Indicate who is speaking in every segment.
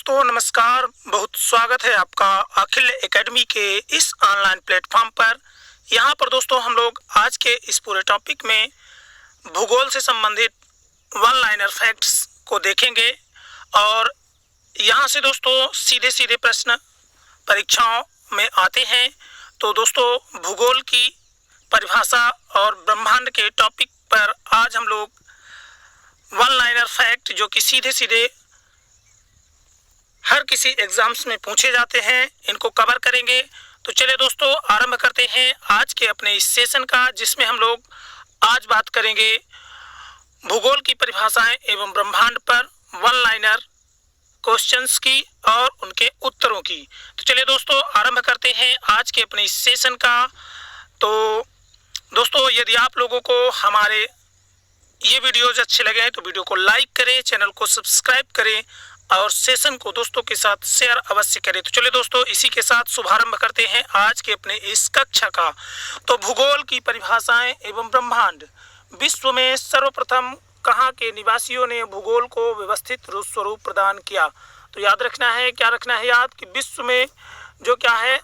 Speaker 1: दोस्तों नमस्कार, बहुत स्वागत है आपका अखिल एकेडमी के इस ऑनलाइन प्लेटफॉर्म पर। यहाँ पर दोस्तों हम लोग आज के इस पूरे टॉपिक में भूगोल से संबंधित वन लाइनर फैक्ट्स को देखेंगे और यहाँ से दोस्तों सीधे सीधे प्रश्न परीक्षाओं में आते हैं। तो दोस्तों भूगोल की परिभाषा और ब्रह्मांड के टॉपिक पर आज हम लोग वन लाइनर फैक्ट जो कि सीधे सीधे हर किसी एग्जाम्स में पूछे जाते हैं, इनको कवर करेंगे। तो चलिए दोस्तों आरंभ करते हैं आज के अपने इस सेशन का, जिसमें हम लोग आज बात करेंगे भूगोल की परिभाषाएं एवं ब्रह्मांड पर वन लाइनर क्वेश्चंस की और उनके उत्तरों की। तो चलिए दोस्तों आरंभ करते हैं आज के अपने इस सेशन का। तो दोस्तों यदि आप लोगों को हमारे ये वीडियोज अच्छे लगे हैं तो वीडियो को लाइक करें, चैनल को सब्सक्राइब करें और सेशन को दोस्तों के साथ शेयर अवश्य करें। तो चलिए दोस्तों इसी के साथ शुभारंभ करते हैं आज के अपने इस कक्षा का। तो भूगोल की परिभाषाएं एवं ब्रह्मांड। विश्व में सर्वप्रथम कहाँ के निवासियों ने भूगोल को व्यवस्थित स्वरूप प्रदान किया? तो याद रखना है, क्या रखना है याद, कि विश्व में जो क्या है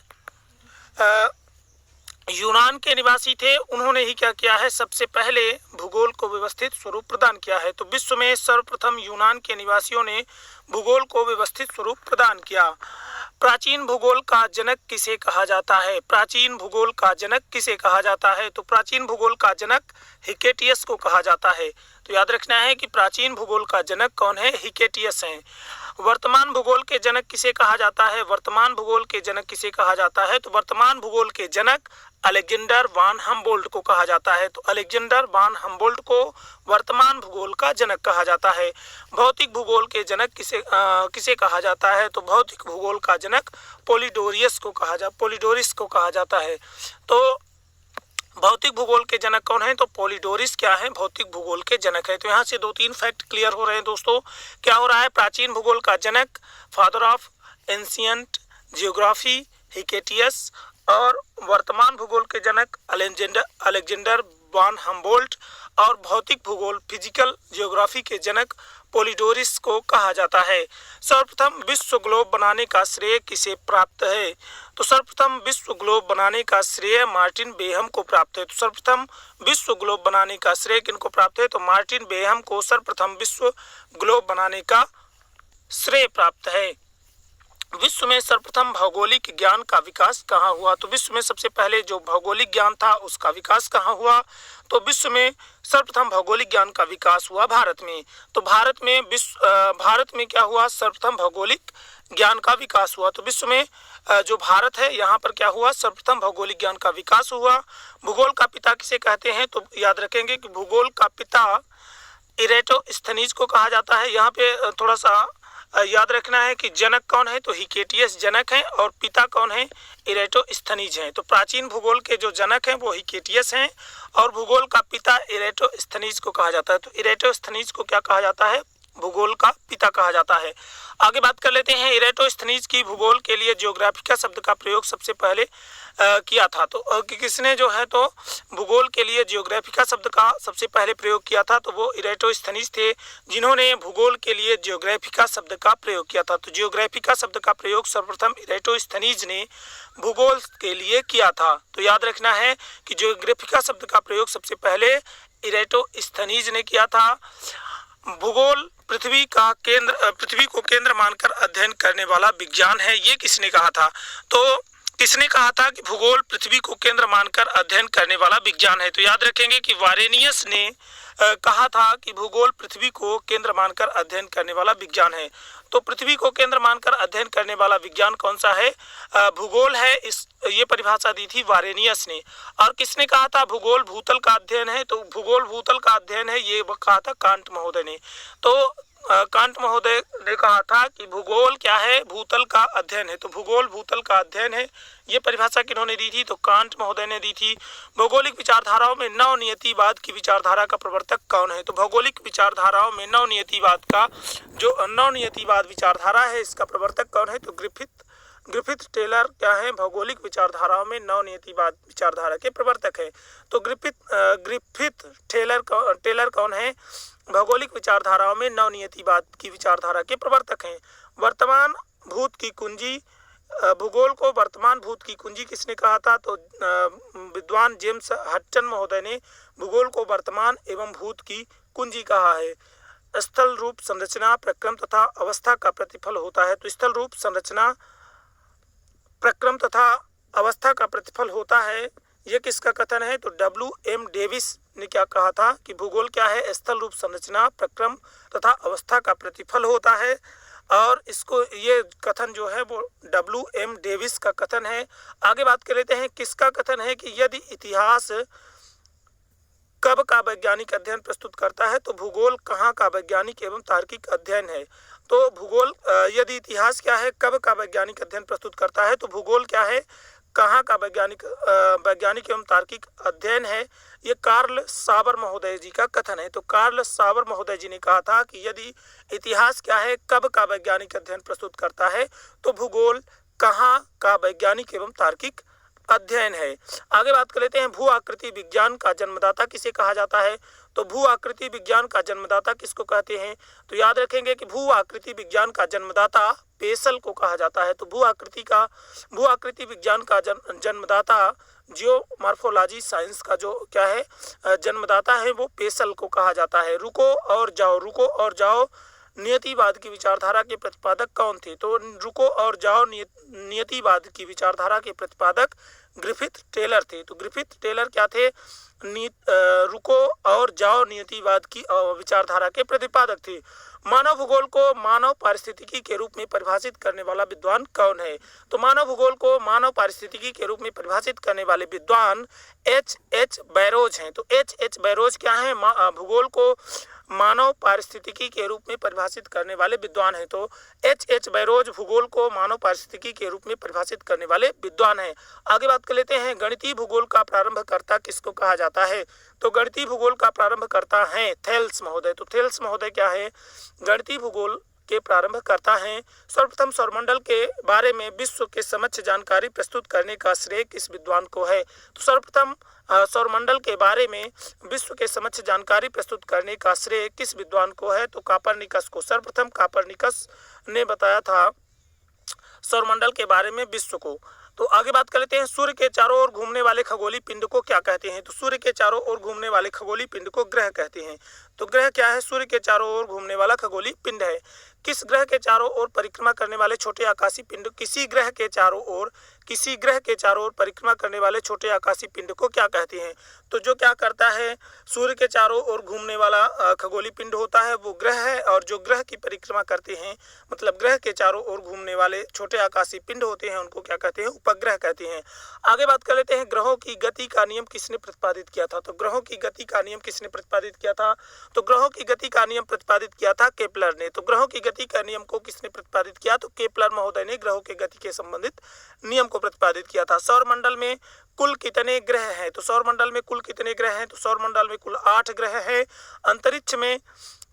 Speaker 1: यूनान के निवासी थे, उन्होंने ही क्या किया है, सबसे पहले भूगोल को व्यवस्थित स्वरूप प्रदान किया है। तो विश्व में सर्वप्रथम यूनान के निवासियों ने भूगोल को व्यवस्थित स्वरूप प्रदान किया। प्राचीन भूगोल का जनक किसे कहा जाता है? प्राचीन भूगोल का जनक किसे कहा जाता है? तो प्राचीन भूगोल का जनक हिकेटियस को कहा जाता है। तो याद रखना है कि प्राचीन भूगोल का जनक कौन है? हिकेटियस हैं। वर्तमान भूगोल के जनक किसे कहा जाता है? वर्तमान भूगोल के जनक किसे कहा जाता है? तो वर्तमान भूगोल के जनक अलेक्जेंडर वान हम्बोल्ट को कहा जाता है। तो अलेक्जेंडर वान हम्बोल्ट को वर्तमान भूगोल का जनक कहा जाता है। भौतिक भूगोल के जनक किसे कहा जाता है? तो भौतिक भूगोल का जनक पोलिडोरिस को कहा जाता है। तो भौतिक भूगोल के जनक कौन है? तो पोलिडोरिस क्या है? भौतिक भूगोल के जनक है। तो यहाँ से 2-3 फैक्ट क्लियर हो रहे हैं दोस्तों। क्या हो रहा है? प्राचीन भूगोल का जनक father of ancient geography Hecataeus, और वर्तमान भूगोल के जनक अलेक्जेंडर वान हम्बोल्ट, और भौतिक भूगोल फिजिकल जियोग्राफी के जनक पोलिडोरिस को कहा जाता है। सर्वप्रथम विश्व ग्लोब बनाने का श्रेय किसे प्राप्त है? तो सर्वप्रथम विश्व ग्लोब बनाने का श्रेय मार्टिन बेहम को प्राप्त है। तो सर्वप्रथम विश्व ग्लोब बनाने का श्रेय किनको प्राप्त है? तो मार्टिन बेहम को सर्वप्रथम विश्व ग्लोब बनाने का श्रेय प्राप्त है। विश्व में सर्वप्रथम भौगोलिक ज्ञान का विकास कहाँ हुआ? तो विश्व में सबसे पहले जो भौगोलिक ज्ञान था उसका विकास कहाँ हुआ? तो विश्व में सर्वप्रथम भौगोलिक ज्ञान का विकास हुआ भारत में। तो भारत में क्या हुआ? सर्वप्रथम भौगोलिक ज्ञान का विकास हुआ। तो विश्व में जो भारत है यहाँ पर क्या हुआ? सर्वप्रथम भौगोलिक ज्ञान का विकास हुआ। भूगोल का पिता किसे कहते हैं? तो याद रखेंगे कि भूगोल का पिता इरेटोस्थनीज को कहा जाता है। यहाँ पे थोड़ा सा याद रखना है कि जनक कौन है? तो हिकेटियस जनक है और पिता कौन है? इरेटोस्थनीज हैं। तो प्राचीन भूगोल के जो जनक हैं वो हिकेटियस हैं और भूगोल का पिता इरेटोस्थनीज को कहा जाता है। तो इरेटोस्थनीज को क्या कहा जाता है? भूगोल का पिता कहा जाता है। आगे बात कर लेते हैं इरेटोस्थनीज की भूगोल के लिए जियोग्राफिका शब्द का प्रयोग सबसे पहले किया था। तो किसने जो है तो भूगोल के लिए जियोग्राफिका शब्द का सबसे पहले प्रयोग किया था? तो वो इरेटोस्थनीज थे जिन्होंने भूगोल के लिए जियोग्राफिका शब्द का प्रयोग किया था। तो जियोग्राफिका शब्द का प्रयोग सर्वप्रथम इरेटोस्थनीज ने भूगोल के लिए किया था। तो याद रखना है कि जियोग्राफिका शब्द का प्रयोग सबसे पहले इरेटोस्थनीज ने किया था। भूगोल पृथ्वी को केंद्र मानकर अध्ययन करने वाला विज्ञान है, ये किसने कहा था? तो किसने कहा था कि भूगोल पृथ्वी को केंद्र मानकर अध्ययन करने वाला विज्ञान है? तो याद रखेंगे कि वारेनियस ने कहा था कि भूगोल पृथ्वी को केंद्र मानकर अध्ययन करने वाला विज्ञान है। तो पृथ्वी को केंद्र मानकर अध्ययन करने वाला विज्ञान कौन सा है? भूगोल है। ये परिभाषा दी थी वारेनियस ने। और किसने कहा था भूगोल भूतल का अध्ययन है? तो भूगोल भूतल का अध्ययन है, ये कहा था कांट महोदय ने। तो कांट महोदय ने कहा था कि भूगोल क्या है? भूतल का अध्ययन है। तो भूगोल भूतल का अध्ययन है, ये परिभाषा किन्होंने दी थी? तो कांट महोदय ने दी थी। भौगोलिक विचारधाराओं में नवनियतिवाद की विचारधारा का प्रवर्तक कौन है? तो भौगोलिक विचारधाराओं में नवनियतिवाद का जो नवनियतिवाद विचारधारा है इसका प्रवर्तक कौन है? तो ग्रिफिथ टेलर क्या है? भौगोलिक विचारधाराओं में नवनियतिवाद विचारधारा के प्रवर्तक है। तो ग्रिफिथ टेलर कौन है? भौगोलिक विचारधाराओं में नवनियतिवाद की विचारधारा के प्रवर्तक हैं। वर्तमान भूत की कुंजी, भूगोल को वर्तमान भूत की कुंजी किसने कहा था? तो विद्वान जेम्स हटटन महोदय ने भूगोल को वर्तमान एवं भूत की कुंजी कहा है। स्थल रूप संरचना प्रक्रम तथा अवस्था का प्रतिफल होता है। तो स्थल रूप संरचना प्रक्रम तथा अवस्था का प्रतिफल होता है, यह किसका कथन है? तो W.M. डेविस ने क्या कहा था कि भूगोल क्या है? स्थल रूप संरचना प्रक्रम तथा अवस्था का प्रतिफल होता है। और इसको ये कथन जो है वो W.M. डेविस का कथन है। आगे बात कर लेते हैं किसका कथन है कि यदि इतिहास कब का वैज्ञानिक अध्ययन प्रस्तुत करता है? तो भूगोल कहाँ का वैज्ञानिक एवं तार्किक अध्ययन है। तो भूगोल यदि इतिहास क्या है, कब का वैज्ञानिक अध्ययन प्रस्तुत करता है, तो भूगोल क्या है, कहाँ का वैज्ञानिक एवं तार्किक अध्ययन है। ये कार्ल सावर महोदय जी का कथन है। तो कार्ल सावर महोदय जी ने कहा था कि यदि इतिहास क्या है, कब का वैज्ञानिक अध्ययन प्रस्तुत करता है, तो भूगोल कहाँ का वैज्ञानिक एवं तार्किक अध्ययन है। आगे बात कर लेते हैं भू आकृति विज्ञान का जन्मदाता किसे कहा जाता है? तो भू आकृति विज्ञान का जन्मदाता किसको कहते हैं? तो याद रखेंगे कि भू आकृति विज्ञान का जन्मदाता पेसल को कहा जाता है। तो भू आकृति विज्ञान का जन्मदाता जियोमॉर्फोलॉजी साइंस का जो क्या है जन्मदाता है, वो पेसल को कहा जाता है। रुको और जाओ नियतिवाद की विचारधारा के प्रतिपादक कौन थे? तो रुको और जाओ नियतिवाद की विचारधारा के प्रतिपादक ग्रिफिथ टेलर थे। तो ग्रिफिथ टेलर क्या थे? रुको और जाओ नियतिवाद की विचारधारा के प्रतिपादक थे। मानव भूगोल को मानव पारिस्थितिकी के रूप में परिभाषित करने वाला विद्वान कौन है? तो मानव भूगोल को मानव पारिस्थितिकी के रूप में परिभाषित करने वाले विद्वान H.H. बैरोज हैं। तो H.H. बैरोज क्या है? भूगोल को मानव पारिस्थितिकी के रूप में परिभाषित करने वाले विद्वान हैं। तो H.H. बैरोज भूगोल को मानव पारिस्थितिकी के रूप में परिभाषित करने वाले विद्वान हैं। आगे बात कर लेते हैं गणितीय भूगोल का प्रारंभकर्ता किसको कहा जाता है? तो गणितीय भूगोल का प्रारंभकर्ता है थेल्स महोदय। तो थेल्स महोदय क्या है? गणितीय भूगोल के प्रारंभकर्ता हैं। सर्वप्रथम सौरमंडल के बारे में विश्व के समक्ष जानकारी प्रस्तुत करने का श्रेय किस विद्वान को है? तो सर्वप्रथम सौरमंडल के बारे में विश्व के समक्ष जानकारी प्रस्तुत करने का श्रेय किस विद्वान को है? तो कापरनिकस को। सर्वप्रथम कापरनिकस ने बताया था सौरमंडल के बारे में विश्व को। तो आगे बात कर लेते हैं सूर्य के चारों ओर घूमने वाले खगोलीय पिंड को क्या कहते हैं? तो सूर्य के चारों ओर घूमने वाले खगोलीय पिंड को ग्रह कहते हैं। तो ग्रह क्या है? सूर्य के चारों ओर घूमने वाला खगोलीय पिंड है। किस ग्रह के चारों ओर परिक्रमा करने वाले छोटे आकाशीय पिंड किसी ग्रह के चारों ओर परिक्रमा करने वाले छोटे आकाशीय पिंड को क्या कहते हैं? तो जो क्या करता है, सूर्य के चारों ओर घूमने वाला खगोलीय पिंड होता है वो ग्रह है, और जो ग्रह की परिक्रमा करते हैं मतलब ग्रह के चारों ओर घूमने वाले छोटे आकाशीय पिंड होते हैं उनको क्या कहते हैं? उपग्रह कहते हैं। आगे बात कर लेते हैं ग्रहों की गति का नियम किसने प्रतिपादित किया था? तो ग्रहों की गति का नियम किसने प्रतिपादित किया था? तो ग्रहों की गति का नियम प्रतिपादित किया था केपलर ने। तो ग्रहों की गति का नियम को किसने प्रतिपादित किया? तो केपलर महोदय ने ग्रहों की गति के संबंधित नियम को प्रतिपादित किया था। सौरमंडल में कुल कितने ग्रह हैं? तो सौरमंडल में कुल कितने ग्रह हैं? तो सौरमंडल में कुल 8 ग्रह हैं। अंतरिक्ष में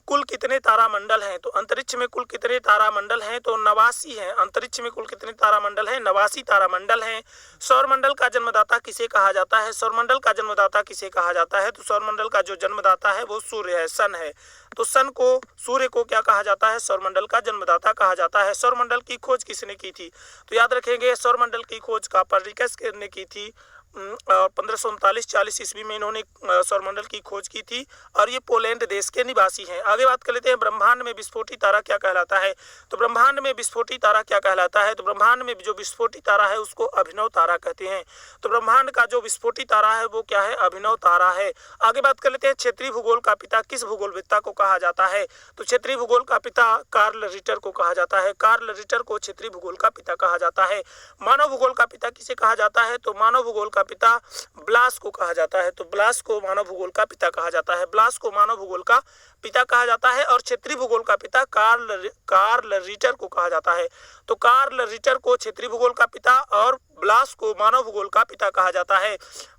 Speaker 1: कुल कितने तारामंडल हैं? तो अंतरिक्ष में कुल कितने तारामंडल हैं? तो 89 हैं। अंतरिक्ष में कुल कितने तारामंडल हैं? 89 तारामंडल हैं। सौरमंडल का जन्मदाता किसे कहा जाता है? सौरमंडल का जन्मदाता किसे कहा जाता है? तो सौरमंडल का जो जन्मदाता है वो सूर्य है, सन है। तो सन को, सूर्य को क्या कहा जाता है? सौरमंडल का जन्मदाता कहा जाता है। सौरमंडल की खोज किसने की थी? तो याद रखेंगे सौरमंडल की खोज कापरनिकस ने की थी। 1539-40 ईस्वी में इन्होंने सौरमंडल की खोज की थी, और ये पोलैंड देश के निवासी हैं। आगे बात कर लेते हैं ब्रह्मांड में विस्फोटी तारा क्या कहलाता है? तो ब्रह्मांड में विस्फोटी तारा क्या कहलाता है? तो ब्रह्मांड में जो विस्फोटी तारा है उसको अभिनव तारा कहते हैं। तो ब्रह्मांड का जो विस्फोटी तारा है वो क्या है? अभिनव तारा है। आगे बात कर लेते हैं क्षेत्रीय भूगोल का पिता किस भूगोलवेत्ता को कहा जाता है? तो क्षेत्रीय भूगोल का पिता कार्ल रिटर को कहा जाता है। कार्ल रिटर को क्षेत्रीय भूगोल का पिता कहा जाता है। मानव भूगोल का पिता किसे कहा जाता है? तो मानव भूगोल का पिता ब्लास को कहा जाता है। तो ब्लास को मानव भूगोल का पिता कहा जाता है। ब्लास को मानव भूगोल का पिता कहा जाता है, और क्षेत्रीय भूगोल का पिता कार्ल रिटर को कहा जाता है। तो कार्ल रिटर को क्षेत्रीय भूगोल का पिता और ब्लास को मानव भूगोल का पिता कहा जाता है।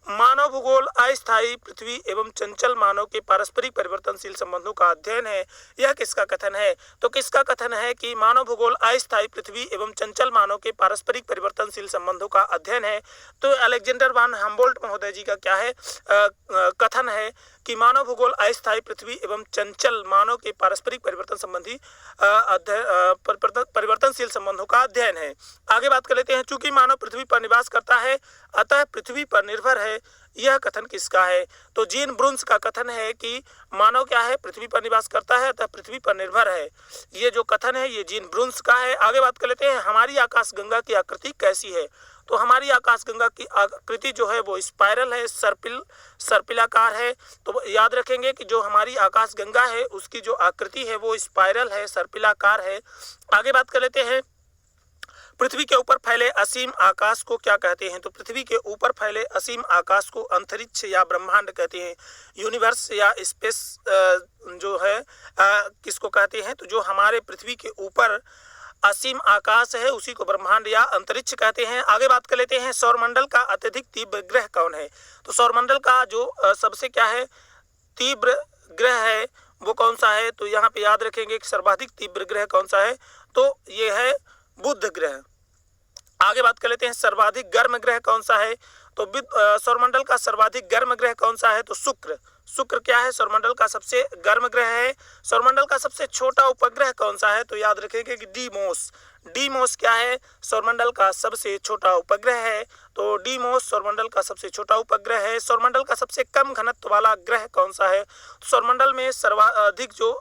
Speaker 1: मानव भूगोल अस्थायी पृथ्वी एवं चंचल मानव के पारस्परिक परिवर्तनशील संबंधों का अध्ययन है। यह किसका कथन है? तो किसका कथन है कि मानव भूगोल अस्थायी पृथ्वी एवं चंचल मानव के पारस्परिक परिवर्तनशील संबंधों का अध्ययन है। तो अलेक्जेंडर वान हम्बोल्ट महोदय जी का क्या है कथन है कि मानव भूगोल अस्थायी पृथ्वी एवं चंचल मानव के पारस्परिक परिवर्तन संबंधी परिवर्तनशील संबंधों का अध्ययन है। आगे बात कर लेते हैं, चूंकि मानव पृथ्वी पर निवास करता है अतः पृथ्वी पर निर्भर है, यह कथन किसका है? तो जीन ब्रुन्स का कथन है कि मानव क्या है, पृथ्वी पर निवास करता है अतः पृथ्वी पर निर्भर है। ये जो कथन है ये जीन ब्रुन्स का है। आगे बात कर लेते हैं, हमारी आकाशगंगा की आकृति कैसी है? तो हमारी आकाशगंगा की आकृति जो है वो स्पाइरल है, सर्पिलाकार है। तो याद रखेंगे कि जो हमारी आकाशगंगा है उसकी जो आकृति है वो स्पाइरल है, सर्पिलाकार है। आगे बात कर लेते हैं, पृथ्वी के ऊपर फैले असीम आकाश को क्या कहते हैं? तो पृथ्वी के ऊपर फैले असीम आकाश को अंतरिक्ष या ब्रह्मांड कहते हैं। यूनिवर्स या स्पेस जो है किसको कहते हैं? तो जो हमारे पृथ्वी के ऊपर असीम आकाश है उसी को ब्रह्मांड या अंतरिक्ष कहते हैं। आगे बात कर लेते हैं, सौरमंडल का अत्यधिक तीव्र ग्रह कौन है? तो सौरमंडल का जो सबसे क्या है तीव्र ग्रह है वो कौन सा है? तो यहाँ पे याद रखेंगे कि सर्वाधिक तीव्र ग्रह कौन सा है? तो ये है बुध ग्रह। आगे बात कर लेते हैं, सर्वाधिक गर्म ग्रह कौन सा है? तो सौरमंडल का सर्वाधिक गर्म ग्रह कौन सा है? तो शुक्र। शुक्र क्या है? सौरमंडल का सबसे गर्म ग्रह है। सौरमंडल का सबसे छोटा उपग्रह कौन सा है? तो याद रखेंगे कि डीमोस। डीमोस क्या है? सौरमंडल का सबसे छोटा उपग्रह है। तो डीमोस सौरमंडल का सबसे छोटा उपग्रह है। सौरमंडल का सबसे कम घनत्व वाला ग्रह कौन सा है? सौरमंडल में सर्वाधिक जो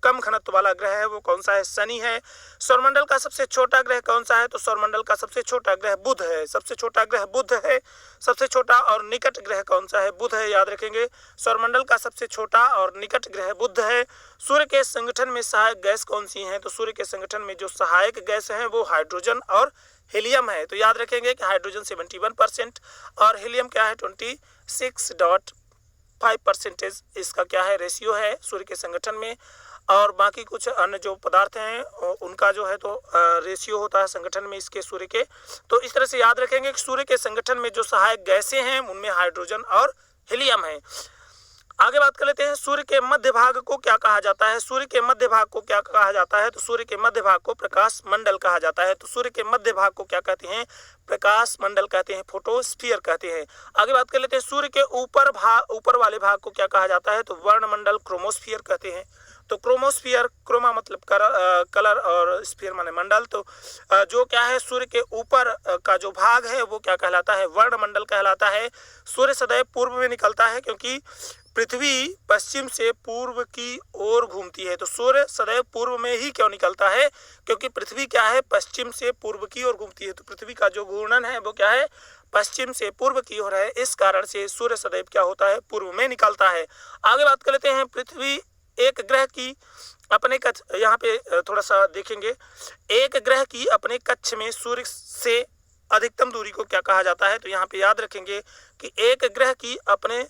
Speaker 1: कम घनत्व वाला ग्रह है वो कौन सा है? शनि है। सौरमंडल का सबसे छोटा ग्रह कौन सा है? तो सौरमंडल का सबसे छोटा ग्रह बुध है। सबसे छोटा ग्रह बुध है। सबसे छोटा और निकट ग्रह कौन सा है? बुध है। याद रखेंगे सौरमंडल का सबसे छोटा और निकट ग्रह बुध है। सूर्य के संगठन में सहायक गैस कौन सी है? तो सूर्य के संगठन में जो सहायक गैस है वो हाइड्रोजन और हीलियम है। तो याद रखेंगे कि हाइड्रोजन 71% और हीलियम क्या है 26.5% इसका क्या है रेशियो है सूर्य के संगठन में। और बाकी कुछ अन्य जो पदार्थ हैं उनका जो है तो रेशियो होता है संगठन में इसके सूर्य के। तो इस तरह से याद रखेंगे कि सूर्य के संगठन में जो सहायक गैसें हैं उनमें हाइड्रोजन और हीलियम है। आगे बात कर लेते हैं, सूर्य के मध्य भाग को क्या कहा जाता है? सूर्य के मध्य भाग को क्या कहा जाता है? तो सूर्य के मध्य भाग को प्रकाश मंडल कहा जाता है। तो सूर्य के मध्य भाग को क्या कहते हैं? प्रकाश मंडल कहते हैं, फोटोस्फीयर कहते हैं। आगे बात कर लेते हैं, सूर्य के ऊपर वाले भाग को क्या कहा जाता है? तो वर्णमंडल क्रोमोस्फीयर कहते हैं। तो क्रोमोस्फीयर, क्रोमा मतलब कलर और स्फीयर माने मंडल। तो जो क्या है सूर्य के ऊपर का जो भाग है वो क्या कहलाता है? वर्णमंडल कहलाता है। सूर्य सदैव पूर्व में निकलता है क्योंकि पृथ्वी पश्चिम से पूर्व की ओर घूमती है। तो सूर्य सदैव पूर्व में ही क्यों निकलता है? क्योंकि पृथ्वी क्या है पश्चिम से पूर्व की ओर घूमती है। तो पृथ्वी का जो घूर्णन है वो क्या है पश्चिम से पूर्व की ओर है। इस कारण से सूर्य सदैव क्या होता है पूर्व में निकलता है। आगे बात कर लेते हैं, पृथ्वी एक ग्रह की अपने कक्ष, यहाँ पे थोड़ा सा देखेंगे, एक ग्रह की अपने कक्ष में सूर्य से अधिकतम दूरी को क्या कहा जाता है? तो यहाँ पे याद रखेंगे कि एक ग्रह की अपने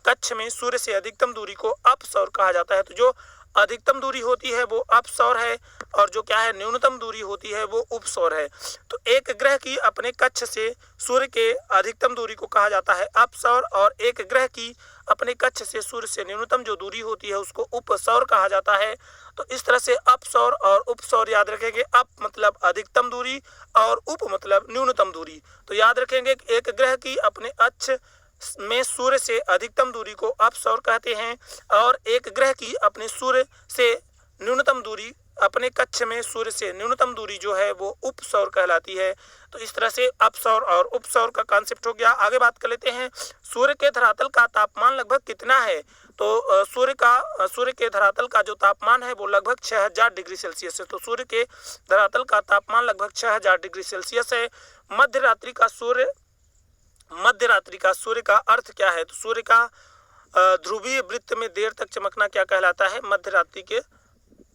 Speaker 1: कक्ष में सूर्य से अधिकतम दूरी को अपसौर कहा जाता है। तो जो अधिकतम दूरी होती है वो अपसौर है और जो क्या है न्यूनतम दूरी होती है वो उपसौर है। तो एक ग्रह की अपने कक्ष से सूर्य के अधिकतम दूरी को कहा जाता है अपसौर और एक ग्रह की अपने कक्ष से सूर्य से न्यूनतम जो दूरी होती है उसको उपसौर कहा जाता है। तो इस तरह से अपसौर और उपसौर याद रखेंगे। अप मतलब अधिकतम दूरी और उप मतलब न्यूनतम दूरी। तो याद रखेंगे कि एक ग्रह की अपने अक्ष में सूर्य से अधिकतम दूरी को अपसौर कहते हैं और एक ग्रह की अपने सूर्य से न्यूनतम दूरी, अपने कक्ष में सूर्य से न्यूनतम दूरी जो है वो उपसौर कहलाती है। तो इस तरह से अपसौर और उपसौर का कॉन्सेप्ट हो गया। आगे बात कर लेते हैं, सूर्य के धरातल का तापमान लगभग कितना है? तो सूर्य के धरातल का जो तापमान है वो लगभग 6000 डिग्री सेल्सियस है। तो सूर्य के धरातल का तापमान लगभग 6000 डिग्री सेल्सियस है। मध्य रात्रि का सूर्य का अर्थ क्या है? तो सूर्य का ध्रुवीय वृत्त में देर तक चमकना क्या कहलाता है? मध्य रात्रि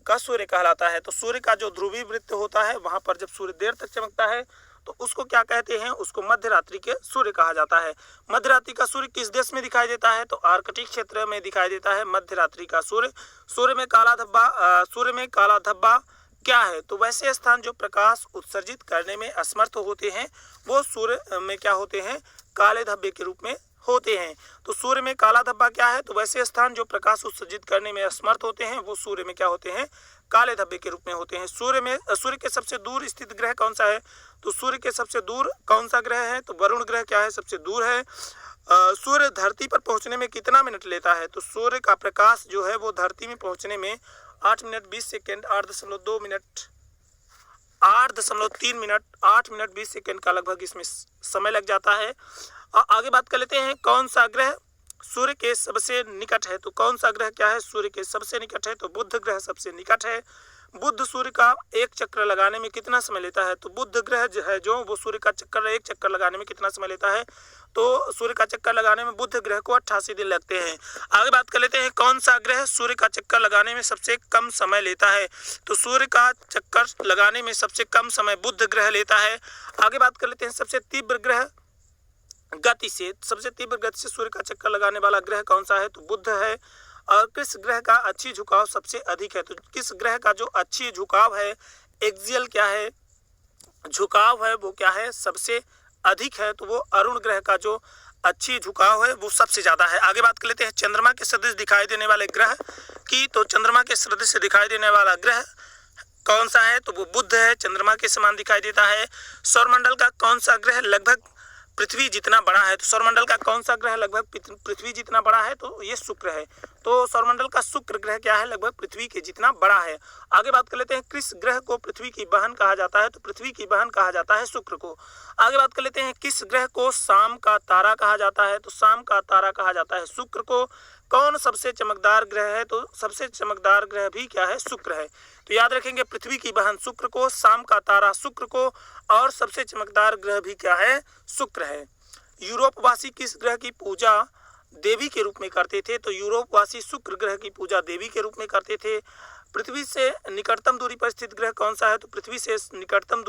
Speaker 1: का सूर्य कहलाता है। तो सूर्य का जो ध्रुवीय वृत्त होता है वहां पर जब सूर्य देर तक चमकता है तो उसको क्या कहते हैं? उसको मध्य रात्रि के सूर्य कहा जाता है। मध्य रात्रि का सूर्य किस देश में दिखाई देता है? तो आर्कटिक क्षेत्र में दिखाई देता है मध्य रात्रि का सूर्य। सूर्य में काला धब्बा क्या है? तो वैसे स्थान जो प्रकाश उत्सर्जित करने में असमर्थ होते हैं वो सूर्य में क्या होते हैं? काले धब्बे के रूप में होते हैं। तो सूर्य में काला धब्बा क्या है? तो वैसे स्थान जो प्रकाश उत्सर्जित करने में असमर्थ होते हैं वो सूर्य में क्या होते हैं? काले धब्बे के रूप में होते हैं। सूर्य के सबसे दूर स्थित ग्रह कौन सा है? तो सूर्य के सबसे दूर कौन सा ग्रह है? तो वरुण ग्रह क्या है? सबसे दूर है। सूर्य धरती पर पहुंचने में कितना मिनट लेता है? तो सूर्य का प्रकाश जो है वो धरती में पहुंचने में 8 minute 20 second 8.2 minute 8.3 minute 8 minute 20 second का लगभग इसमें समय लग जाता है। आगे बात कर लेते हैं, कौन सा ग्रह सूर्य के सबसे निकट है? तो कौन सा ग्रह क्या है सूर्य के सबसे निकट है? तो बुध ग्रह सबसे निकट है। बुध सूर्य का एक चक्कर लगाने में कितना समय लेता है? तो बुध ग्रह जो है जो वो सूर्य का चक्कर एक चक्कर लगाने में कितना समय लेता है? तो सूर्य का चक्कर लगाने में बुध ग्रह को 88 दिन लगते हैं। आगे बात कर लेते हैं, कौन सा ग्रह सूर्य का चक्कर लगाने में सबसे कम समय लेता है? तो सूर्य का चक्कर लगाने में सबसे कम समय बुध ग्रह लेता है। आगे बात कर लेते हैं, सबसे तीव्र गति से सूर्य का चक्कर लगाने वाला ग्रह कौन सा है? तो बुध है। और किस ग्रह का अच्छी झुकाव सबसे अधिक है? तो किस ग्रह का जो अच्छी झुकाव है, एक्सियल क्या है झुकाव है, वो क्या है सबसे अधिक है? तो वो अरुण ग्रह का जो अच्छी झुकाव है वो सबसे ज्यादा है। आगे बात कर लेते हैं, चंद्रमा के सदृश दिखाई देने वाले ग्रह की। तो चंद्रमा के सदृश दिखाई देने वाला ग्रह कौन सा है? तो वो बुध है, चंद्रमा के समान दिखाई देता है। सौरमंडल का कौन सा ग्रह लगभग पृथ्वी जितना बड़ा है? तो सौरमंडल का कौन सा ग्रह लगभग पृथ्वी जितना बड़ा है? तो ये शुक्र है। तो सौरमंडल का शुक्र ग्रह क्या है? लगभग पृथ्वी के जितना बड़ा है। आगे बात कर लेते हैं, किस ग्रह को पृथ्वी की बहन कहा जाता है? तो पृथ्वी की बहन कहा जाता है शुक्र को। आगे बात कर लेते हैं, किस ग्रह को शाम का तारा कहा जाता है? तो शाम का तारा कहा जाता है शुक्र को। कौन सबसे चमकदार ग्रह है? तो सबसे चमकदार ग्रह भी क्या है? शुक्र है। तो याद रखेंगे, पृथ्वी की बहन शुक्र को, शाम का तारा शुक्र को, और सबसे चमकदार ग्रह भी क्या है? शुक्र है। यूरोपवासी किस ग्रह की पूजा देवी के रूप में करते थे? तो यूरोपवासी शुक्र ग्रह की पूजा देवी के रूप में करते थे। पृथ्वी से निकटतम दूरी पर स्थित ग्रह कौन सा है? तो पृथ्वी से निकटतम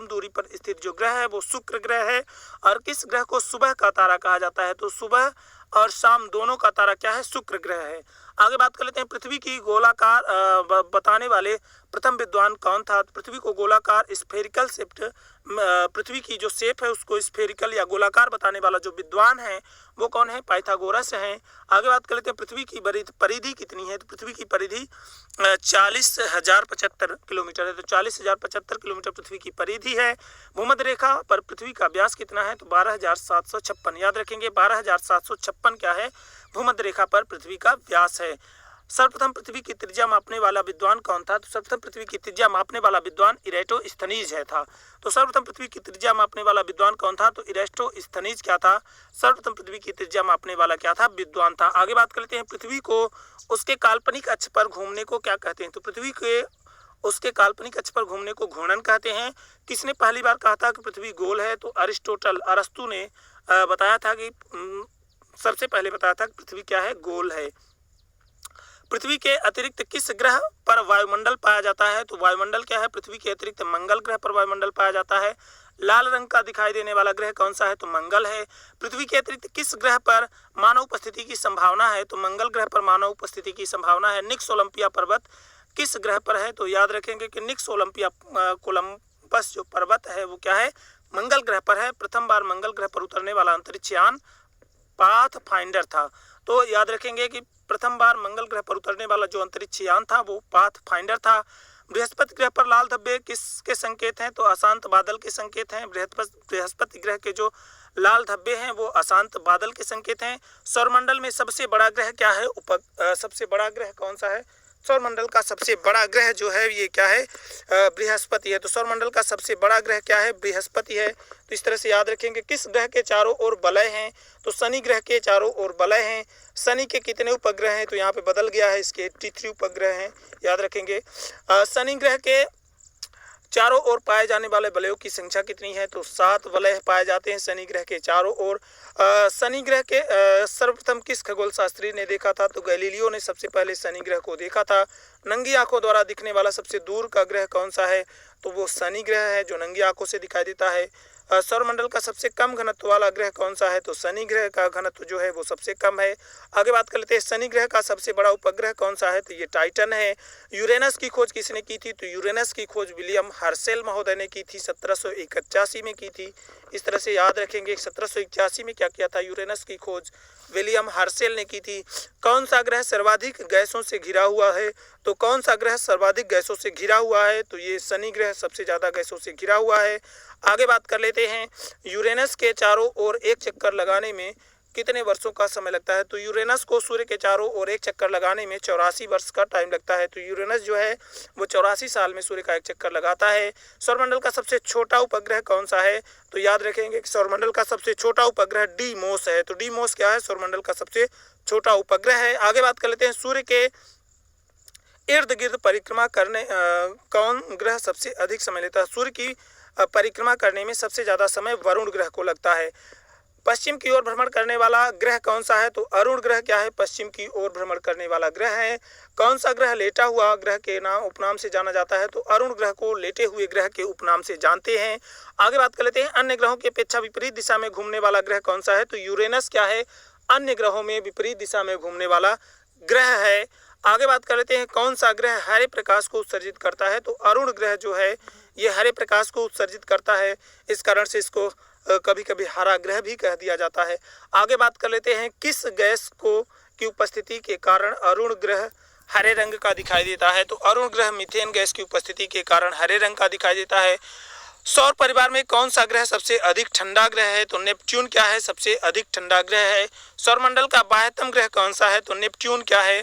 Speaker 1: दूरी पर स्थित जो ग्रह है वो शुक्र ग्रह है। और किस ग्रह को सुबह का तारा कहा जाता है? तो सुबह और शाम दोनों का तारा क्या है? शुक्र ग्रह है। आगे बात कर लेते हैं, पृथ्वी की गोलाकार बताने वाले प्रथम विद्वान कौन था? पृथ्वी को गोलाकार स्फेरिकल शेप्ड, पृथ्वी की जो शेप है उसको स्फेरिकल या गोलाकार बताने वाला जो विद्वान है वो कौन है? पाइथागोरस है। आगे बात कर लेते हैं, पृथ्वी की परिधि कितनी है? तो पृथ्वी की परिधि 40,075 किलोमीटर है। तो 40,075 किलोमीटर पृथ्वी की परिधि है। भूमध्य रेखा पर पृथ्वी का व्यास कितना है? तो 12,756। याद रखेंगे, 12,756 क्या है? भूमध्य रेखा पर पृथ्वी का व्यास है। सर्वप्रथम पृथ्वी की त्रिज्या मापने वाला विद्वान कौन था? तो सर्वप्रथम पृथ्वी की त्रिज्या मापने वाला विद्वान इरेटोस्थनीज है था। तो सर्वप्रथम पृथ्वी की त्रिज्या मापने वाला विद्वान कौन था? तो इरेटोस्थनीज क्या था? सर्वप्रथम पृथ्वी की त्रिज्या मापने वाला क्या था? विद्वान था। आगे बात कर लेते हैं, पृथ्वी को उसके काल्पनिक अक्ष पर घूमने को क्या कहते हैं? तो पृथ्वी के उसके काल्पनिक अक्ष पर घूमने को घूर्णन कहते हैं। किसने पहली बार कहा था कि पृथ्वी गोल है? तो अरस्तु ने बताया था कि सबसे पहले बताया था कि पृथ्वी क्या है? गोल है। पृथ्वी के अतिरिक्त किस ग्रह पर वायुमंडल पाया जाता है? तो वायुमंडल क्या है? पृथ्वी के अतिरिक्त मंगल ग्रह पर वायुमंडल पाया जाता है। लाल रंग का दिखाई देने वाला ग्रह कौन सा है? तो मंगल है। पृथ्वी के अतिरिक्त किस ग्रह पर मानव उपस्थिति की संभावना है? तो मंगल ग्रह पर मानव उपस्थिति की संभावना है। निक्स ओलंपिया पर्वत किस ग्रह पर है? तो याद रखेंगे कि निक्स ओलंपिया कोलंबस जो पर्वत है वो क्या है? मंगल ग्रह पर है। प्रथम बार मंगल ग्रह पर उतरने वाला अंतरिक्ष यान पाथफाइंडर था। तो याद रखेंगे कि प्रथम बार मंगल ग्रह पर उतरने वाला जो अंतरिक्ष यान था वो पाथफाइंडर था। बृहस्पति ग्रह पर लाल धब्बे किसके संकेत हैं? तो अशांत बादल के संकेत हैं। बृहस्पति ग्रह के जो लाल धब्बे हैं वो अशांत बादल के संकेत हैं। सौरमंडल में सबसे बड़ा ग्रह क्या है? सबसे बड़ा ग्रह कौन सा है? सौरमंडल का सबसे बड़ा ग्रह जो है ये क्या है? बृहस्पति है। तो सौरमंडल का सबसे बड़ा ग्रह क्या है? बृहस्पति है। तो इस तरह से याद रखेंगे, किस ग्रह के चारों ओर वलय हैं? तो शनि ग्रह के चारों ओर वलय हैं। शनि के कितने उपग्रह हैं? तो यहाँ पे बदल गया है, इसके 83 उपग्रह हैं। याद रखेंगे, शनि ग्रह के चारों ओर पाए जाने वाले वलयों की संख्या कितनी है? तो 7 वलय पाए जाते हैं शनि ग्रह के चारों ओर। शनि ग्रह के सर्वप्रथम किस खगोल शास्त्री ने देखा था? तो गैलीलियो ने सबसे पहले शनि ग्रह को देखा था। नंगी आंखों द्वारा दिखने वाला सबसे दूर का ग्रह कौन सा है? तो वो शनि ग्रह है जो नंगी आंखों से दिखाई देता है। सौरमंडल का सबसे कम घनत्व वाला ग्रह कौन सा है? तो शनि ग्रह का घनत्व जो है वो सबसे कम है। आगे बात कर लेते हैं, शनि ग्रह का सबसे बड़ा उपग्रह कौन सा है? तो ये टाइटन है। यूरेनस की खोज किसने की थी? तो यूरेनस की खोज विलियम हर्शेल महोदय ने की थी, 1781 में की थी। इस तरह से याद रखेंगे, 1781 में क्या किया था? यूरेनस की खोज विलियम हर्शेल ने की थी। कौन सा ग्रह सर्वाधिक गैसों से घिरा हुआ है? तो कौन सा ग्रह सर्वाधिक गैसों से घिरा हुआ है? तो ये शनि ग्रह सबसे ज्यादा गैसों से घिरा हुआ है। आगे बात कर लेते हैं, यूरेनस के चारों ओर एक चक्कर लगाने में कितने वर्षों का समय लगता है? तो यूरेनस को सूर्य के चारों ओर एक चक्कर लगाने में 84 वर्ष का टाइम लगता है। तो यूरेनस जो है वो 84 साल में सूर्य का एक चक्कर लगाता है। सौरमंडल का सबसे छोटा उपग्रह कौन सा है? तो याद रखेंगे कि सौरमंडल का सबसे छोटा उपग्रह डीमोस है। तो डीमोस क्या है? सौरमंडल का सबसे छोटा उपग्रह है। आगे बात कर लेते हैं, सूर्य के इर्द गिर्द परिक्रमा करने कौन ग्रह सबसे अधिक समय लेता है? सूर्य की परिक्रमा करने में सबसे ज़्यादा समय वरुण ग्रह को लगता है। पश्चिम की ओर भ्रमण करने वाला ग्रह कौन सा है? तो अरुण ग्रह क्या है? पश्चिम की ओर भ्रमण करने वाला ग्रह है। कौन सा ग्रह लेटा हुआ ग्रह के नाम उपनाम से जाना जाता है? तो अरुण ग्रह को लेटे हुए ग्रह के उपनाम से जानते हैं। आगे बात कर लेते हैं, अन्य ग्रहों की अपेक्षा विपरीत दिशा में घूमने वाला ग्रह कौन सा है? तो यूरेनस क्या है? अन्य ग्रहों में विपरीत दिशा में घूमने वाला ग्रह है। आगे बात कर लेते हैं, कौन सा ग्रह हरे प्रकाश को उत्सर्जित करता है? तो अरुण ग्रह जो है ये हरे प्रकाश को उत्सर्जित करता है, इस कारण से इसको कभी कभी हरा ग्रह भी कह दिया जाता है। आगे बात कर लेते हैं, किस गैस को की उपस्थिति के कारण अरुण ग्रह हरे रंग का दिखाई देता है? तो अरुण ग्रह मीथेन गैस की उपस्थिति के कारण हरे रंग का दिखाई देता है। सौर परिवार में कौन सा ग्रह सबसे अधिक ठंडा ग्रह है? तो नेपच्यून क्या है? सबसे अधिक ठंडा ग्रह है। सौरमंडल का बाह्यतम ग्रह कौन सा है? तो नेपच्यून क्या है?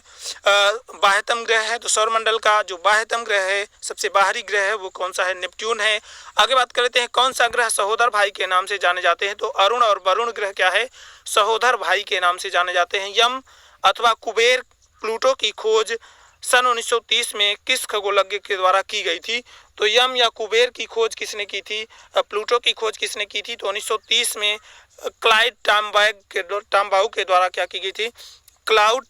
Speaker 1: बाह्यतम ग्रह है। तो सौरमंडल का जो बाह्यतम ग्रह है, सबसे बाहरी ग्रह है, वो कौन सा है? नेपच्यून है। आगे बात कर लेते हैं, कौन सा ग्रह सहोदर भाई के नाम से जाने जाते हैं? तो अरुण और वरुण ग्रह क्या है? सहोदर भाई के नाम से जाने जाते हैं। यम अथवा कुबेर प्लूटो की खोज सन 1930 में किस खगोलज्ञ के द्वारा की गई थी? तो यम या कुबेर की खोज किसने की थी? प्लूटो की खोज किसने की थी? तो 1930 में क्लाइड टॉम्बाउ के द्वारा क्या की गई थी? क्लाउड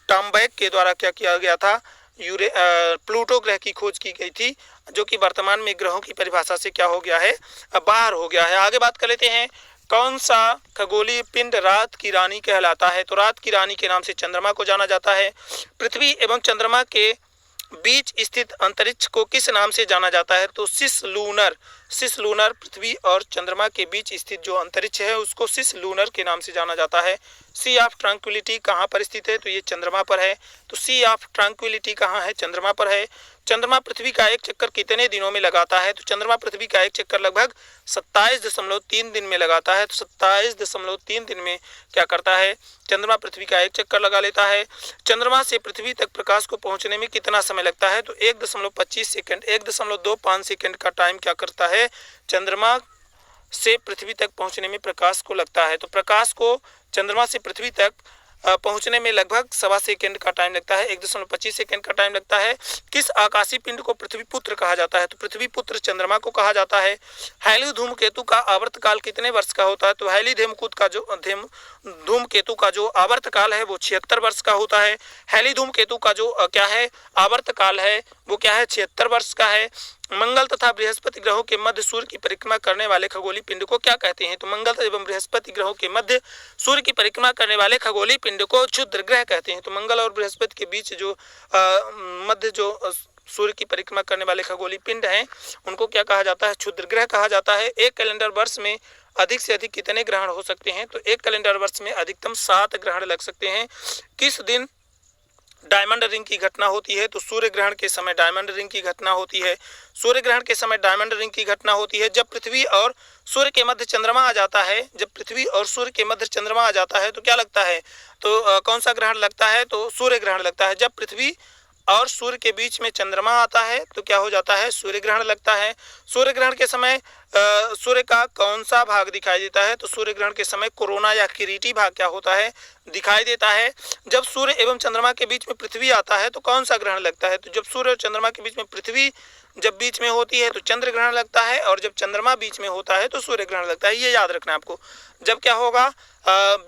Speaker 1: टॉम्बैक के द्वारा क्या किया गया था? प्लूटो ग्रह की खोज की गई थी, जो कि वर्तमान में ग्रहों की परिभाषा से क्या हो गया है? बाहर हो गया है। आगे बात कर लेते हैं, कौन सा खगोलीय पिंड रात की रानी कहलाता है? तो रात की रानी के नाम से चंद्रमा को जाना जाता है। पृथ्वी एवं चंद्रमा के बीच स्थित अंतरिक्ष को किस नाम से जाना जाता है? तो सिस लूनर पृथ्वी और चंद्रमा के बीच स्थित जो अंतरिक्ष है उसको सिस लूनर के नाम से जाना जाता है। सी ऑफ ट्रैंक्विलिटी कहाँ पर स्थित है? तो ये चंद्रमा पर है। तो सी ऑफ ट्रैंक्विलिटी कहाँ है? चंद्रमा पर है। चंद्रमा पृथ्वी का एक चक्कर कितने दिनों में लगाता है? तो चंद्रमा पृथ्वी का एक चक्कर लगभग 27.3 दिन में लगाता है। तो 27.3 दिन में क्या करता है? चंद्रमा पृथ्वी का एक चक्कर लगा लेता है। चंद्रमा से पृथ्वी तक प्रकाश को पहुंचने में कितना समय लगता है? तो 1.25 सेकंड, 1.25 सेकंड का टाइम क्या करता है? चंद्रमा से पृथ्वी तक पहुंचने में प्रकाश को लगता है। तो प्रकाश को चंद्रमा से पृथ्वी तक पहुंचने में लगभग 1.25 सेकंड का टाइम लगता है, 1.25 सेकंड का टाइम लगता है। किस आकाशीय पिंड को पृथ्वी पुत्र कहा जाता है? तो पृथ्वी पुत्र चंद्रमा को कहा जाता है। हैली धूमकेतु का आवर्तकाल कितने वर्ष का होता है? तो हैली धूमकेतु का जो आवर्तकाल है वो 76 वर्ष का होता है। हैली धूमकेतु का जो क्या है आवर्तकाल है वो क्या है? 76 वर्ष का है। मंगल तथा बृहस्पति ग्रहों के मध्य सूर्य की परिक्रमा करने वाले खगोलीय पिंड को क्या कहते हैं? तो मंगल एवं बृहस्पति ग्रहों के मध्य सूर्य की परिक्रमा करने वाले खगोलीय पिंड को क्षुद्र ग्रह कहते हैं। तो मंगल और बृहस्पति के बीच जो मध्य जो सूर्य की परिक्रमा करने वाले खगोलीय पिंड हैं उनको क्या कहा जाता है? क्षुद्र ग्रह कहा जाता है। एक कैलेंडर वर्ष में अधिक से अधिक कितने ग्रहण हो सकते हैं? तो एक कैलेंडर वर्ष में अधिकतम 7 ग्रहण लग सकते हैं। किस दिन डायमंड रिंग की घटना होती है? तो सूर्य ग्रहण के समय डायमंड रिंग की घटना होती है। सूर्य ग्रहण के समय डायमंड रिंग की घटना होती है जब पृथ्वी और सूर्य के मध्य चंद्रमा आ जाता है। जब पृथ्वी और सूर्य के मध्य चंद्रमा आ जाता है तो क्या लगता है? तो कौन सा ग्रहण लगता है? तो सूर्य ग्रहण लगता है। जब पृथ्वी और सूर्य के बीच में चंद्रमा आता है तो क्या हो जाता है? सूर्य ग्रहण लगता है। सूर्य ग्रहण के समय सूर्य का कौन सा भाग दिखाई देता है? तो सूर्य ग्रहण के समय कोरोना या किरीटी भाग क्या होता है? दिखाई देता है। जब सूर्य एवं चंद्रमा के बीच में पृथ्वी आता है तो कौन सा ग्रहण लगता है? तो जब सूर्य और चंद्रमा के बीच में पृथ्वी जब बीच में होती है तो चंद्र ग्रहण लगता है, और जब चंद्रमा बीच में होता है तो सूर्य ग्रहण लगता है। ये याद रखना है आपको। जब क्या होगा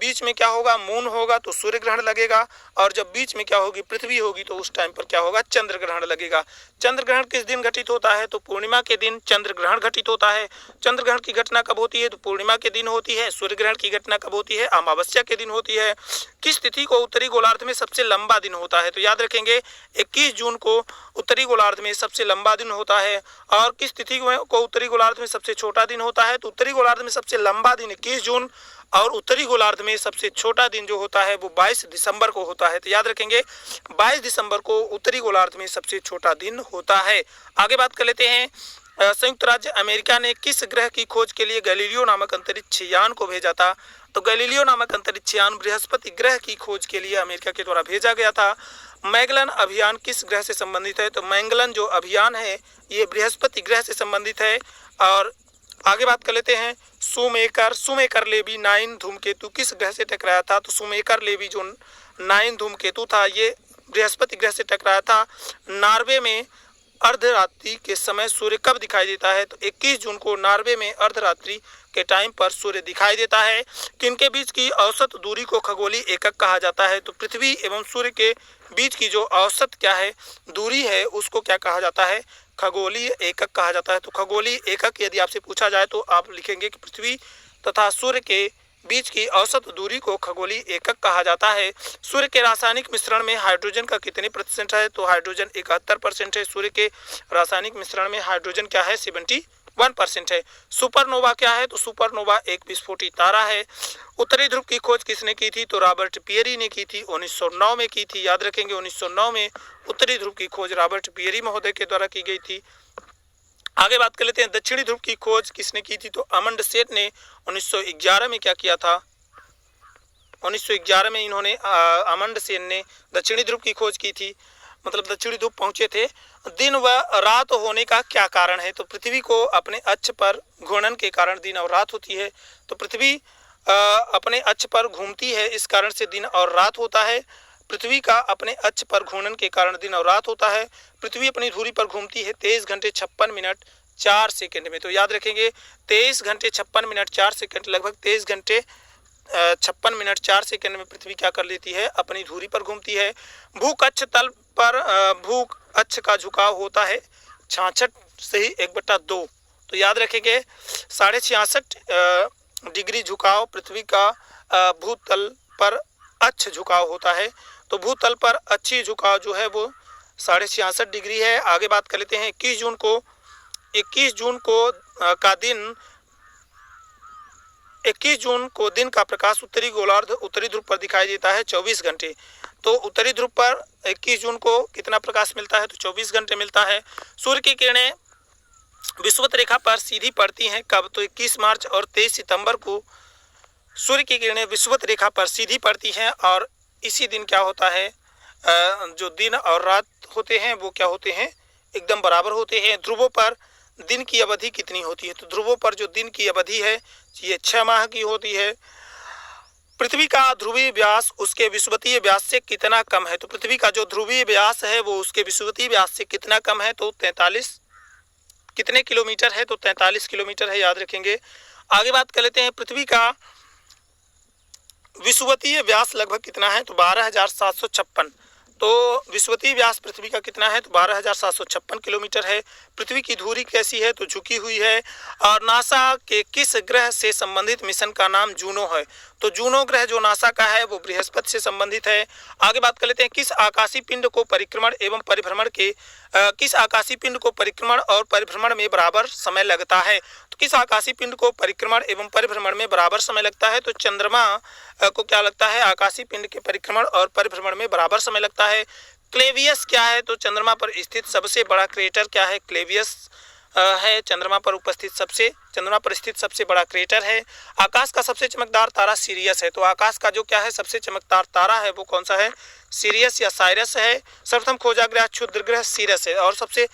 Speaker 1: बीच में क्या होगा? मून होगा तो सूर्य ग्रहण लगेगा, और जब बीच में क्या होगी? पृथ्वी होगी तो उस टाइम पर क्या होगा? चंद्र ग्रहण लगेगा। चंद्र ग्रहण किस दिन घटित होता है? तो पूर्णिमा के दिन चंद्र ग्रहण घटित होता है। चंद्र ग्रहण की घटना कब होती है? तो पूर्णिमा के दिन होती है। सूर्य ग्रहण की घटना कब होती है? अमावस्या के दिन होती है। किस तिथि को उत्तरी गोलार्ध में सबसे लंबा दिन होता है? तो याद रखेंगे 21 जून को उत्तरी गोलार्ध में सबसे लंबा दिन होता है। और किस तिथि को उत्तरी गोलार्ध में सबसे छोटा दिन होता है? तो उत्तरी गोलार्ध में सबसे लंबा दिन 21 जून, और उत्तरी गोलार्ध में सबसे छोटा दिन जो होता है वो 22 दिसंबर को होता है। तो याद रखेंगे 22 दिसंबर को उत्तरी गोलार्ध में सबसे छोटा दिन होता है। आगे बात कर लेते हैं, संयुक्त राज्य अमेरिका ने किस ग्रह की खोज के लिए गैलीलियो नामक अंतरिक्ष यान को भेजा था? तो गैलीलियो नामक अंतरिक्ष यान बृहस्पति ग्रह की खोज के लिए अमेरिका के द्वारा भेजा गया था। मैगलन अभियान किस ग्रह से संबंधित है? तो मैगलन जो अभियान है ये बृहस्पति ग्रह से संबंधित है। और आगे बात कर लेते हैं सुमेकर लेवी 9 धूमकेतु किस ग्रह से टकराया था? तो सुमेकर लेवी जो 9 धूमकेतु था ये बृहस्पति ग्रह से टकराया था। नॉर्वे में अर्धरात्रि के समय सूर्य कब दिखाई देता है? तो 21 जून को नॉर्वे में अर्धरात्रि के टाइम पर सूर्य दिखाई देता है। किनके बीच की औसत दूरी को खगोलीय एकक कहा जाता है? तो पृथ्वी एवं सूर्य के बीच की जो औसत क्या है दूरी है उसको क्या कहा जाता है? खगोलीय एकक कहा जाता है। तो खगोलीय एकक यदि आपसे पूछा जाए तो आप लिखेंगे कि पृथ्वी तथा सूर्य के बीच की औसत दूरी को खगोलीय एकक कहा जाता है। सूर्य के रासायनिक मिश्रण में हाइड्रोजन का कितने प्रतिशत है? तो हाइड्रोजन 71% है। सूर्य के रासायनिक मिश्रण में हाइड्रोजन क्या है? 71% है। सुपरनोवा क्या है? तो सुपरनोवा एक विस्फोटी तारा है। उत्तरी ध्रुव की खोज किसने की थी? तो रॉबर्ट पियरी ने की थी, 1909 में की थी। याद रखेंगे 1909 में उत्तरी ध्रुव की खोज रॉबर्ट पियरी महोदय के द्वारा की गई थी। आगे बात कर लेते हैं दक्षिणी ध्रुव की खोज किसने की थी? तो अमंडसेन ने 1911 में क्या किया था? 1911 में इन्होंने अमंडसेन ने दक्षिणी ध्रुव की खोज की थी, मतलब दक्षिणी ध्रुव पहुंचे थे। दिन व रात होने का क्या कारण है? तो पृथ्वी को अपने अक्ष पर घूर्णन के कारण दिन और रात होती है। तो पृथ्वी अपने अक्ष पर घूमती है, इस कारण से दिन और रात होता है। पृथ्वी का अपने अक्ष पर घूर्णन के कारण दिन और रात होता है। पृथ्वी अपनी धुरी पर घूमती है 23 घंटे 56 मिनट 4 सेकंड में। तो याद रखेंगे 23 घंटे 56 मिनट 4 सेकंड, लगभग 23 घंटे 56 मिनट 4 सेकंड में पृथ्वी क्या कर लेती है? अपनी धुरी पर घूमती है। भूकक्ष तल पर भू अक्ष का झुकाव होता है 66 से ही 1/2। तो याद रखेंगे 66.5 डिग्री झुकाव पृथ्वी का भूतल पर अक्ष झुकाव होता है। तो भूतल पर अच्छी झुकाव जो है वो 66.5 डिग्री है। आगे बात कर लेते हैं 21 जून को दिन का प्रकाश उत्तरी गोलार्ध उत्तरी ध्रुव पर दिखाई देता है 24 घंटे। तो उत्तरी ध्रुव पर 21 जून को कितना प्रकाश मिलता है? तो 24 घंटे मिलता है। सूर्य की किरणें विषुवत रेखा पर सीधी पड़ती हैं कब? तो 21 मार्च और 23 सितंबर को सूर्य की किरणें विषुवत रेखा पर सीधी पड़ती हैं और इसी दिन क्या होता है? जो दिन और रात होते हैं वो क्या होते हैं? एकदम बराबर होते हैं। ध्रुवों पर दिन की अवधि कितनी होती है? तो ध्रुवों पर जो दिन की अवधि है ये 6 माह की होती है। पृथ्वी का ध्रुवीय व्यास उसके विषुवतीय व्यास से कितना कम है? तो पृथ्वी का जो ध्रुवीय व्यास है वो उसके विषुवतीय व्यास से कितना कम है? तो 43 कितने किलोमीटर है? तो 43 किलोमीटर है, याद रखेंगे। आगे बात कर लेते हैं पृथ्वी का विषुवतीय व्यास लगभग कितना है? तो 12,756। तो विषुवतीय व्यास पृथ्वी का कितना है? तो 12,756 किलोमीटर है। पृथ्वी की धुरी कैसी है? तो झुकी हुई है। और नासा के किस ग्रह से संबंधित मिशन का नाम जूनो है? तो जूनो ग्रह जो नासा का है वो बृहस्पति से संबंधित है। आगे बात कर लेते हैं किस आकाशीय पिंड को परिक्रमण एवं परिभ्रमण के किस आकाशीय पिंड को परिक्रमण और परिभ्रमण में बराबर समय लगता है? तो किस आकाशीय पिंड को परिक्रमण एवं परिभ्रमण में बराबर समय लगता है? तो चंद्रमा को क्या लगता है? आकाशीय पिंड के परिक्रमण और परिभ्रमण में बराबर समय लगता है। क्लेवियस क्या है? तो चंद्रमा पर स्थित सबसे बड़ा क्रेटर क्या है? क्लेवियस है चंद्रमा पर स्थित सबसे बड़ा क्रेटर है। आकाश का सबसे चमकदार तारा सीरियस है। तो आकाश का जो क्या है सबसे चमकदार तारा है वो कौन सा है? सीरियस या साइरस है। सर्वप्रथम खोजा गया क्षुद्र ग्रह सीरस है और सबसे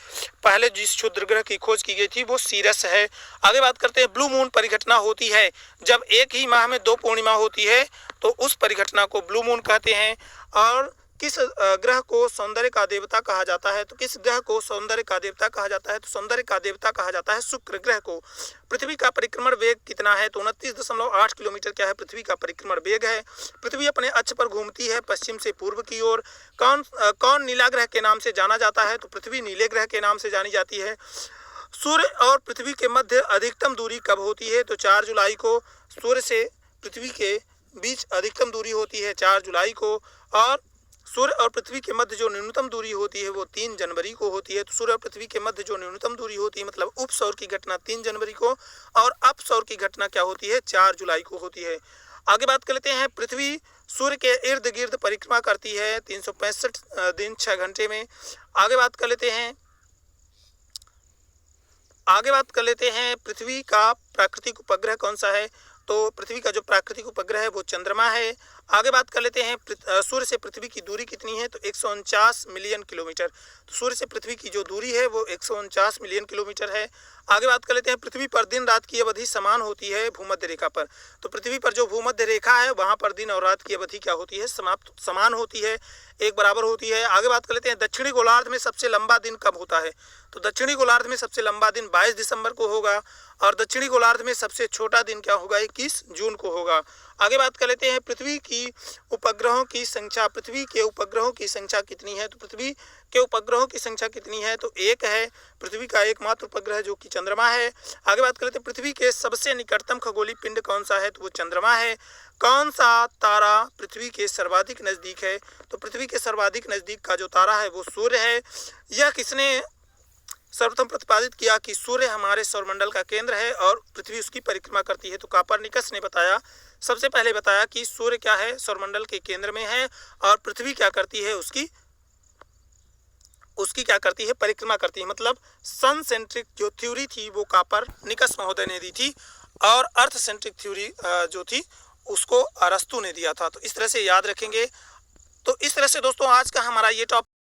Speaker 1: पहले जिस क्षुद्र ग्रह की खोज की गई थी वो सीरस है। आगे बात करते हैं ब्लू मून परिघटना होती है जब एक ही माह में 2 पूर्णिमा होती है तो उस परिघटना को ब्लू मून कहते हैं। और किस ग्रह को सौंदर्य का देवता कहा जाता है? तो किस ग्रह को सौंदर्य का देवता कहा जाता है? तो सौंदर्य का देवता कहा जाता है शुक्र ग्रह को। पृथ्वी का परिक्रमण वेग कितना है? तो 29.8 किलोमीटर क्या है पृथ्वी का परिक्रमण वेग है। पृथ्वी अपने अक्ष पर घूमती है पश्चिम से पूर्व की ओर। कौन नीला ग्रह के नाम से जाना जाता है? तो पृथ्वी नीले ग्रह के नाम से जानी जाती है। सूर्य और पृथ्वी के मध्य अधिकतम दूरी कब होती है? तो 4 जुलाई को सूर्य से पृथ्वी के बीच अधिकतम दूरी होती है 4 जुलाई को। और सूर्य और पृथ्वी के मध्य जो न्यूनतम दूरी होती है वो 3 जनवरी को होती है। तो सूर्य और पृथ्वी के मध्य जो न्यूनतम दूरी होती है मतलब उपसौर की घटना 3 जनवरी को और अपसौर की घटना क्या होती है? 4 जुलाई को होती है। आगे बात कर लेते हैं पृथ्वी सूर्य के इर्द गिर्द परिक्रमा करती है 365 दिन 6 घंटे में। आगे बात कर लेते हैं आगे बात कर लेते हैं पृथ्वी का प्राकृतिक उपग्रह कौन सा है। तो पृथ्वी का जो प्राकृतिक उपग्रह है वो चंद्रमा है। आगे बात कर लेते हैं सूर्य से पृथ्वी की दूरी कितनी है। तो 149 मिलियन किलोमीटर। तो सूर्य से पृथ्वी की जो दूरी है वो 149 मिलियन किलोमीटर है। आगे बात कर लेते हैं पृथ्वी पर दिन रात की अवधि समान होती है भूमध्य रेखा पर। तो पृथ्वी पर जो भूमध्य रेखा है वहां पर दिन और रात की अवधि क्या होती है, समान होती है, एक बराबर होती है। आगे बात कर लेते हैं दक्षिणी गोलार्ध में सबसे लंबा दिन कब होता है। तो दक्षिणी गोलार्ध में सबसे लंबा दिन 22 दिसंबर को होगा और दक्षिणी गोलार्ध में सबसे छोटा दिन क्या होगा, 21 जून को होगा। आगे बात कर लेते हैं पृथ्वी की उपग्रहों की संख्या। पृथ्वी के उपग्रहों की संख्या कितनी है। तो पृथ्वी के उपग्रहों की संख्या कितनी है। तो एक है पृथ्वी का एकमात्र उपग्रह जो कि चंद्रमा है। आगे बात कर लेते हैं पृथ्वी के सबसे निकटतम खगोलीय पिंड कौन सा है। तो वो चंद्रमा है। कौन सा तारा पृथ्वी के सर्वाधिक नजदीक है। तो पृथ्वी के सर्वाधिक नजदीक का जो तारा है वो सूर्य है। यह किसने सर्वप्रथम प्रतिपादित किया कि सूर्य हमारे सौरमंडल का केंद्र है और पृथ्वी उसकी परिक्रमा करती है। तो कोपरनिकस ने बताया, सबसे पहले बताया कि सूर्य क्या है, सौरमंडल के केंद्र में है और पृथ्वी क्या करती है, उसकी क्या करती है, परिक्रमा करती है। मतलब सन सेंट्रिक जो थ्योरी थी वो कोपरनिकस महोदय ने दी थी और अर्थ सेंट्रिक थ्योरी जो थी उसको अरस्तु ने दिया था। तो इस तरह से याद रखेंगे। तो इस तरह से दोस्तों आज का हमारा ये टॉपिक